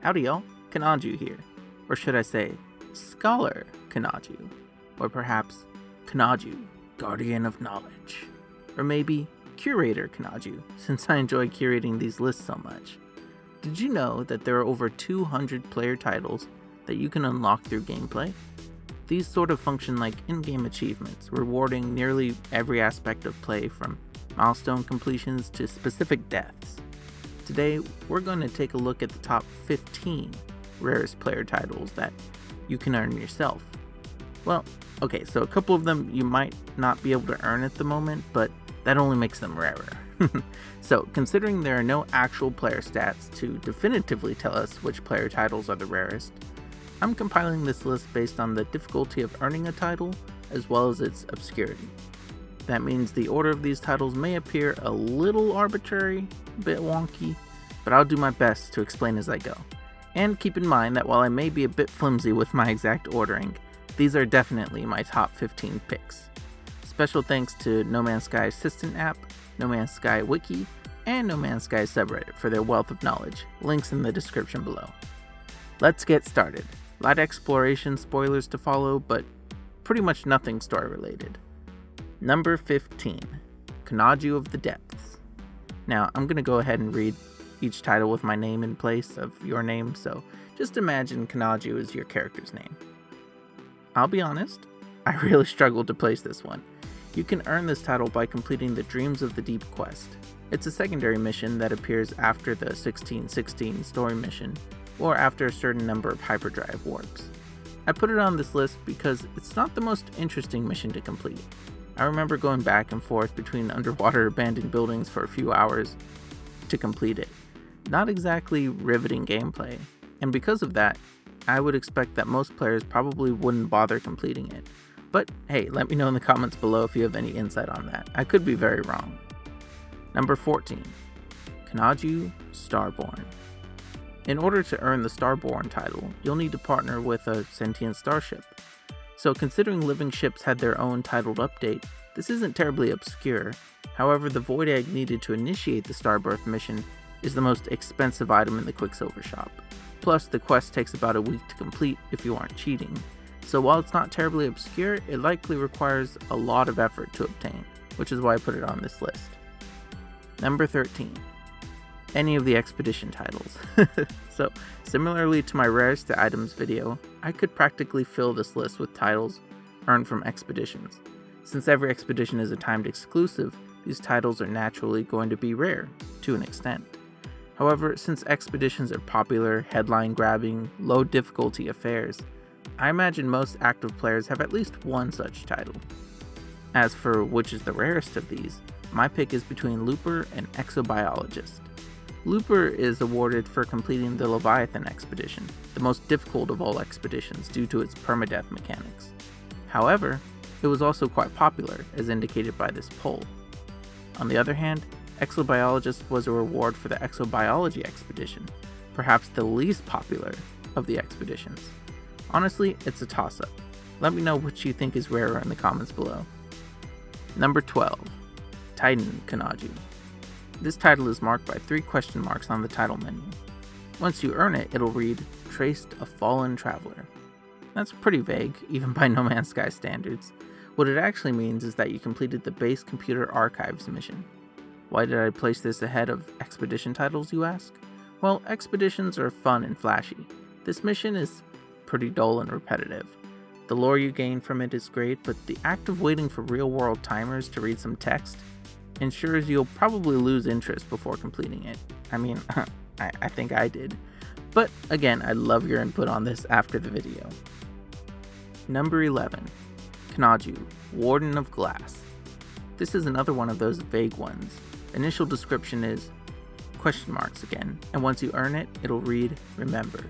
Howdy y'all, Kanaju here. Or should I say, Scholar Kanaju. Or perhaps, Kanaju, Guardian of Knowledge. Or maybe, Curator Kanaju, since I enjoy curating these lists so much. Did you know that there are over 200 player titles that you can unlock through gameplay? These sort of function like in-game achievements, rewarding nearly every aspect of play from milestone completions to specific deaths. Today, we're going to take a look at the top 15 rarest player titles that you can earn yourself. Well, okay, so a couple of them you might not be able to earn at the moment, but that only makes them rarer. So, considering there are no actual player stats to definitively tell us which player titles are the rarest, I'm compiling this list based on the difficulty of earning a title, as well as its obscurity. That means the order of these titles may appear a little arbitrary, a bit wonky, but I'll do my best to explain as I go. And keep in mind that while I may be a bit flimsy with my exact ordering, these are definitely my top 15 picks. Special thanks to No Man's Sky Assistant app, No Man's Sky Wiki, and No Man's Sky subreddit for their wealth of knowledge, links in the description below. Let's get started. Light exploration spoilers to follow, but pretty much nothing story related. Number 15, Kanaju of the Depths. Now, I'm going to go ahead and read each title with my name in place of your name, so just imagine Kanaju is your character's name. I'll be honest, I really struggled to place this one. You can earn this title by completing the Dreams of the Deep quest. It's a secondary mission that appears after the 1616 story mission, or after a certain number of hyperdrive warps. I put it on this list because it's not the most interesting mission to complete. I remember going back and forth between underwater abandoned buildings for a few hours to complete it. Not exactly riveting gameplay, and because of that, I would expect that most players probably wouldn't bother completing it. But hey, let me know in the comments below if you have any insight on that. I could be very wrong. Number 14, Kanaju Starborn. In order to earn the Starborn title, you'll need to partner with a sentient starship. So considering living ships had their own titled update, this isn't terribly obscure. However, the Void Egg needed to initiate the Starbirth mission is the most expensive item in the Quicksilver shop. Plus, the quest takes about a week to complete if you aren't cheating. So while it's not terribly obscure, it likely requires a lot of effort to obtain, which is why I put it on this list. Number 13. Any of the expedition titles. So, similarly to my rarest to items video, I could practically fill this list with titles earned from expeditions. Since every expedition is a timed exclusive, these titles are naturally going to be rare, to an extent. However, since expeditions are popular, headline-grabbing, low-difficulty affairs, I imagine most active players have at least one such title. As for which is the rarest of these, my pick is between Looper and Exobiologist. Looper is awarded for completing the Leviathan expedition, the most difficult of all expeditions due to its permadeath mechanics. However, it was also quite popular, as indicated by this poll. On the other hand, Exobiologist was a reward for the Exobiology expedition, perhaps the least popular of the expeditions. Honestly, it's a toss-up. Let me know which you think is rarer in the comments below. Number 12, Titan Kanaju. This title is marked by 3 question marks on the title menu. Once you earn it, it'll read, Traced a Fallen Traveler. That's pretty vague, even by No Man's Sky standards. What it actually means is that you completed the base computer archives mission. Why did I place this ahead of expedition titles, you ask? Well, expeditions are fun and flashy. This mission is pretty dull and repetitive. The lore you gain from it is great, but the act of waiting for real-world timers to read some text ensures you'll probably lose interest before completing it. I mean, I think I did. But again, I'd love your input on this after the video. Number 11, Kanaju, Warden of Glass. This is another one of those vague ones. Initial description is question marks again, and once you earn it, it'll read, Remember.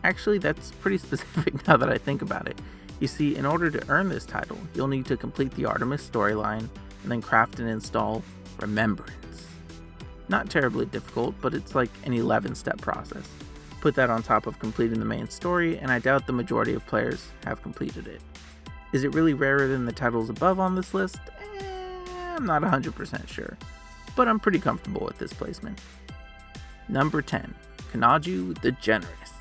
Actually, that's pretty specific now that I think about it. You see, in order to earn this title, you'll need to complete the Artemis storyline, and then craft and install Remembrance. Not terribly difficult, but it's like an 11-step process. Put that on top of completing the main story, and I doubt the majority of players have completed it. Is it really rarer than the titles above on this list? I'm not 100% sure, but I'm pretty comfortable with this placement. Number 10, Kanaju the Generous.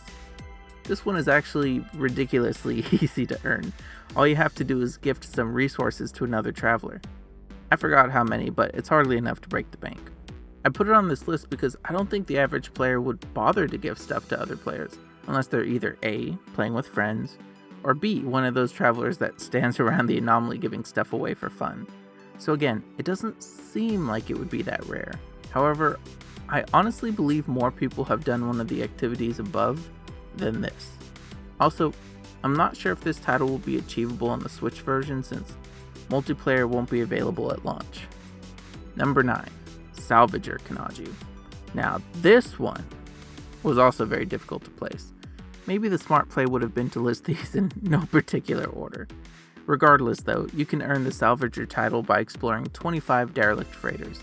This one is actually ridiculously easy to earn. All you have to do is gift some resources to another traveler. I forgot how many, but it's hardly enough to break the bank. I put it on this list because I don't think the average player would bother to give stuff to other players, unless they're either A, playing with friends, or B, one of those travelers that stands around the anomaly giving stuff away for fun. So again, it doesn't seem like it would be that rare. However, I honestly believe more people have done one of the activities above than this. Also, I'm not sure if this title will be achievable on the Switch version since multiplayer won't be available at launch. Number 9. Salvager Kanaju. Now this one was also very difficult to place. Maybe the smart play would have been to list these in no particular order. Regardless though, you can earn the Salvager title by exploring 25 derelict freighters.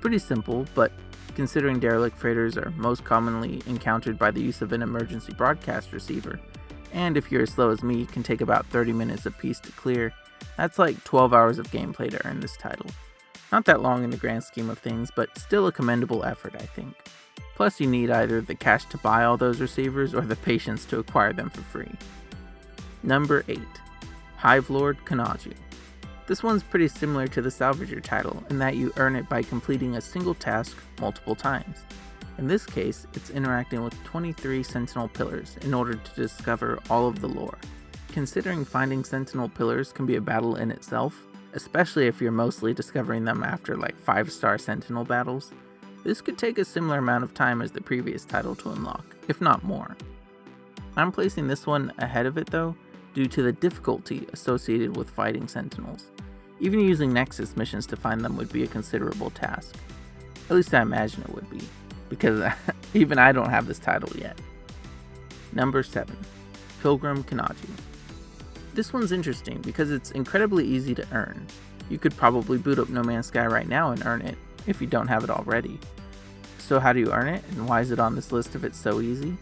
Pretty simple, but considering derelict freighters are most commonly encountered by the use of an emergency broadcast receiver, and if you're as slow as me, can take about 30 minutes apiece to clear, that's like 12 hours of gameplay to earn this title. Not that long in the grand scheme of things, but still a commendable effort, I think. Plus you need either the cash to buy all those receivers or the patience to acquire them for free. Number 8. Hive Lord Kanaju. This one's pretty similar to the Salvager title in that you earn it by completing a single task multiple times. In this case, it's interacting with 23 Sentinel Pillars in order to discover all of the lore. Considering finding Sentinel Pillars can be a battle in itself, especially if you're mostly discovering them after like 5-star Sentinel battles, this could take a similar amount of time as the previous title to unlock, if not more. I'm placing this one ahead of it though, due to the difficulty associated with fighting Sentinels. Even using Nexus missions to find them would be a considerable task. At least I imagine it would be, because even I don't have this title yet. Number 7. Pilgrim Kanaju. This one's interesting because it's incredibly easy to earn. You could probably boot up No Man's Sky right now and earn it, if you don't have it already. So how do you earn it, and why is it on this list if it's so easy?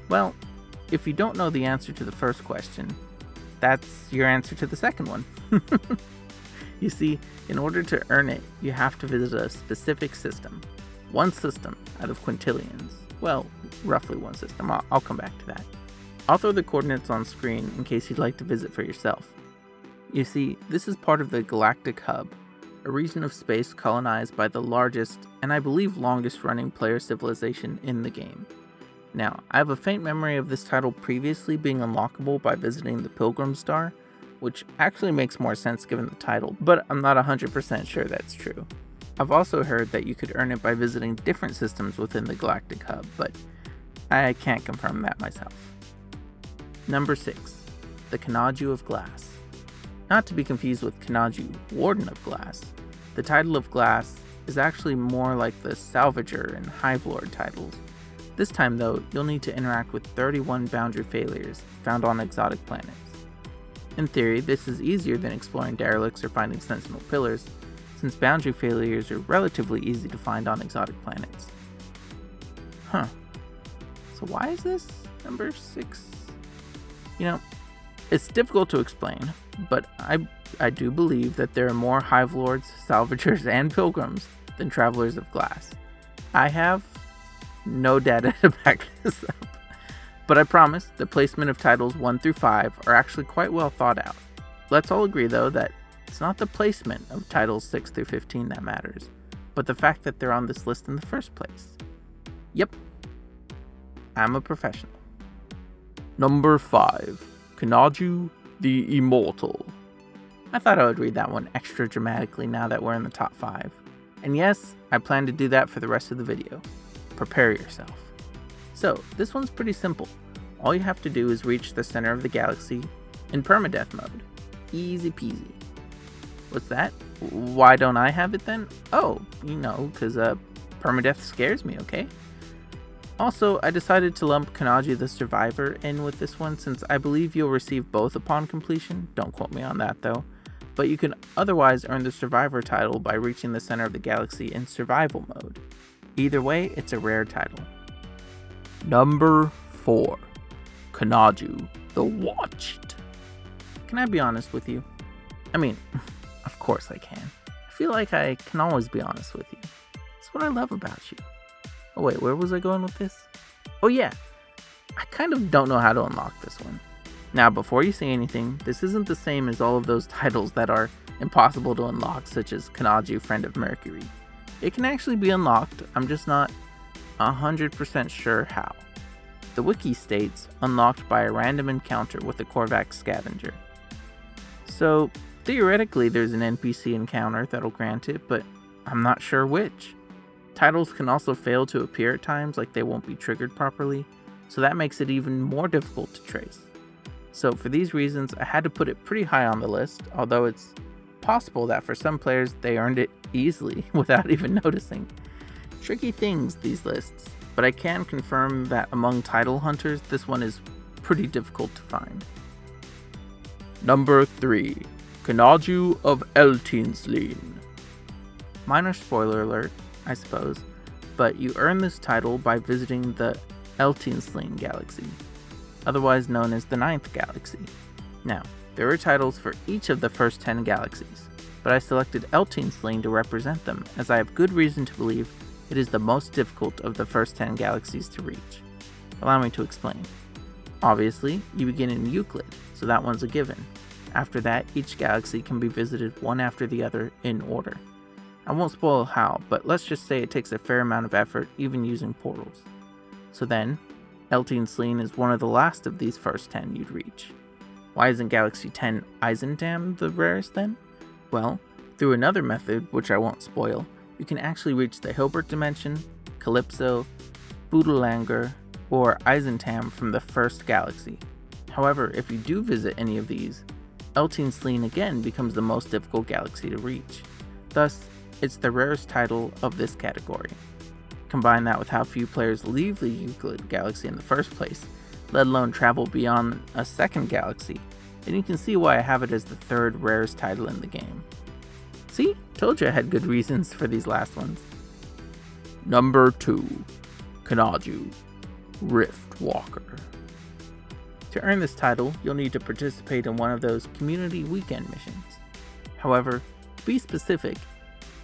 Well, if you don't know the answer to the first question, that's your answer to the second one. You see, in order to earn it, you have to visit a specific system. One system out of quintillions. Well, roughly one system. I'll come back to that. I'll throw the coordinates on screen in case you'd like to visit for yourself. You see, this is part of the Galactic Hub, a region of space colonized by the largest, and I believe longest running player civilization in the game. Now, I have a faint memory of this title previously being unlockable by visiting the Pilgrim Star, which actually makes more sense given the title, but I'm not 100% sure that's true. I've also heard that you could earn it by visiting different systems within the Galactic Hub, but I can't confirm that myself. Number 6. The Kanaju of Glass. Not to be confused with Kanaju, Warden of Glass. The title of Glass is actually more like the Salvager and Hive Lord titles. This time though, you'll need to interact with 31 boundary failures found on exotic planets. In theory, this is easier than exploring derelicts or finding Sentinel Pillars, since boundary failures are relatively easy to find on exotic planets. So why is this number 6? You know, it's difficult to explain, but I do believe that there are more Hive Lords, Salvagers, and Pilgrims than Travelers of Glass. I have no data to back this up, but I promise the placement of titles 1 through 5 are actually quite well thought out. Let's all agree though that it's not the placement of titles 6 through 15 that matters, but the fact that they're on this list in the first place. Yep, I'm a professional. Number 5. Kanaju the Immortal. I thought I would read that one extra dramatically now that we're in the top 5. And yes, I plan to do that for the rest of the video. Prepare yourself. So, this one's pretty simple. All you have to do is reach the center of the galaxy in permadeath mode. Easy peasy. What's that? Why don't I have it then? Oh, because permadeath scares me, okay? Also, I decided to lump Kanaju the Survivor in with this one since I believe you'll receive both upon completion. Don't quote me on that though. But you can otherwise earn the Survivor title by reaching the center of the galaxy in survival mode. Either way, it's a rare title. Number 4. Kanaju the Watched. Can I be honest with you? I mean, of course I can. I feel like I can always be honest with you. That's what I love about you. Oh wait, where was I going with this? Oh yeah, I kind of don't know how to unlock this one. Now, before you say anything, this isn't the same as all of those titles that are impossible to unlock, such as Kanaju, Friend of Mercury. It can actually be unlocked, I'm just not 100% sure how. The wiki states unlocked by a random encounter with a Korvax scavenger. So, theoretically there's an NPC encounter that'll grant it, but I'm not sure which. Titles can also fail to appear at times, like they won't be triggered properly, so that makes it even more difficult to trace. So for these reasons, I had to put it pretty high on the list, although it's possible that for some players they earned it easily without even noticing. Tricky things, these lists, but I can confirm that among title hunters, this one is pretty difficult to find. Number 3. Kanaju of Eltiensleen. Minor spoiler alert, I suppose, but you earn this title by visiting the Eltiensleen galaxy, otherwise known as the 9th galaxy. Now, there are titles for each of the first 10 galaxies, but I selected Eltiensleen to represent them, as I have good reason to believe it is the most difficult of the first 10 galaxies to reach. Allow me to explain. Obviously, you begin in Euclid, so that one's a given. After that, each galaxy can be visited one after the other in order. I won't spoil how, but let's just say it takes a fair amount of effort, even using portals. So then, Eltiensleen is one of the last of these first 10 you'd reach. Why isn't Galaxy 10 Eisendam the rarest then? Well, through another method, which I won't spoil, you can actually reach the Hilbert Dimension, Calypso, Boodalanger, or Eisentam from the first galaxy. However, if you do visit any of these, Eltiensleen again becomes the most difficult galaxy to reach. Thus, it's the rarest title of this category. Combine that with how few players leave the Euclid galaxy in the first place, let alone travel beyond a second galaxy, and you can see why I have it as the third rarest title in the game. See? Told you I had good reasons for these last ones. Number 2. Kanaju, Rift Walker. To earn this title, you'll need to participate in one of those community weekend missions. However, to be specific,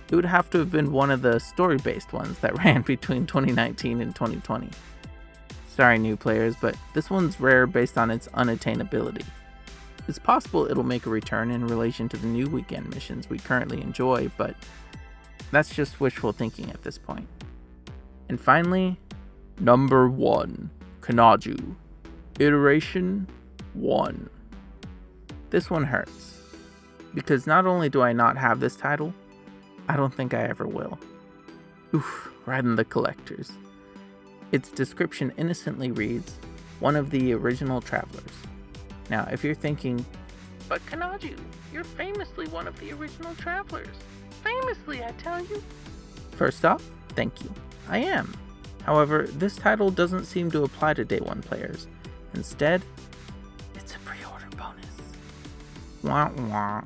it would have to have been one of the story-based ones that ran between 2019 and 2020. Sorry new players, but this one's rare based on its unattainability. It's possible it'll make a return in relation to the new weekend missions we currently enjoy, but that's just wishful thinking at this point. And finally, number 1, Kanaju, Iteration 1. This one hurts, because not only do I not have this title, I don't think I ever will. Oof, right in the collectors. Its description innocently reads, one of the original travelers. Now, if you're thinking, but Kanaju, you're famously one of the original travelers. Famously, I tell you. First off, thank you. I am. However, this title doesn't seem to apply to Day 1 players. Instead, it's a pre-order bonus. Wah wah.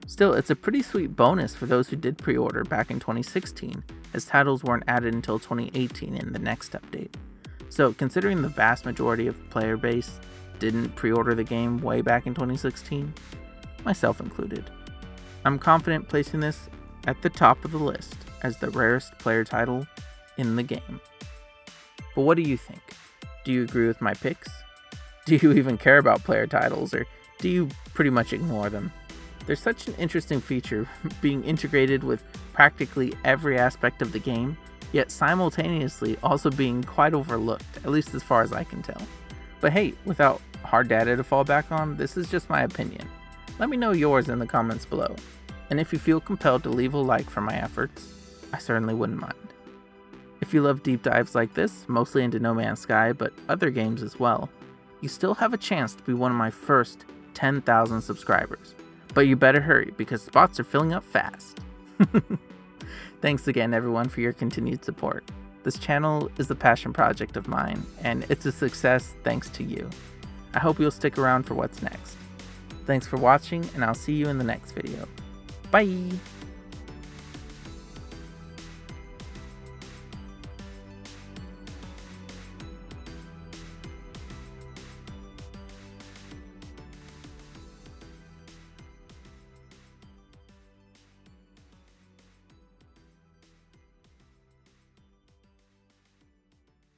Still, it's a pretty sweet bonus for those who did pre-order back in 2016, as titles weren't added until 2018 in the next update. So, considering the vast majority of player base didn't pre-order the game way back in 2016, myself included, I'm confident placing this at the top of the list as the rarest player title in the game. But what do you think? Do you agree with my picks? Do you even care about player titles, or do you pretty much ignore them? There's such an interesting feature being integrated with practically every aspect of the game, yet simultaneously also being quite overlooked, at least as far as I can tell. But hey, without hard data to fall back on, this is just my opinion. Let me know yours in the comments below. And if you feel compelled to leave a like for my efforts, I certainly wouldn't mind. If you love deep dives like this, mostly into No Man's Sky, but other games as well, you still have a chance to be one of my first 10,000 subscribers. But you better hurry, because spots are filling up fast. Thanks again everyone for your continued support. This channel is a passion project of mine, and it's a success thanks to you. I hope you'll stick around for what's next. Thanks for watching, and I'll see you in the next video. Bye!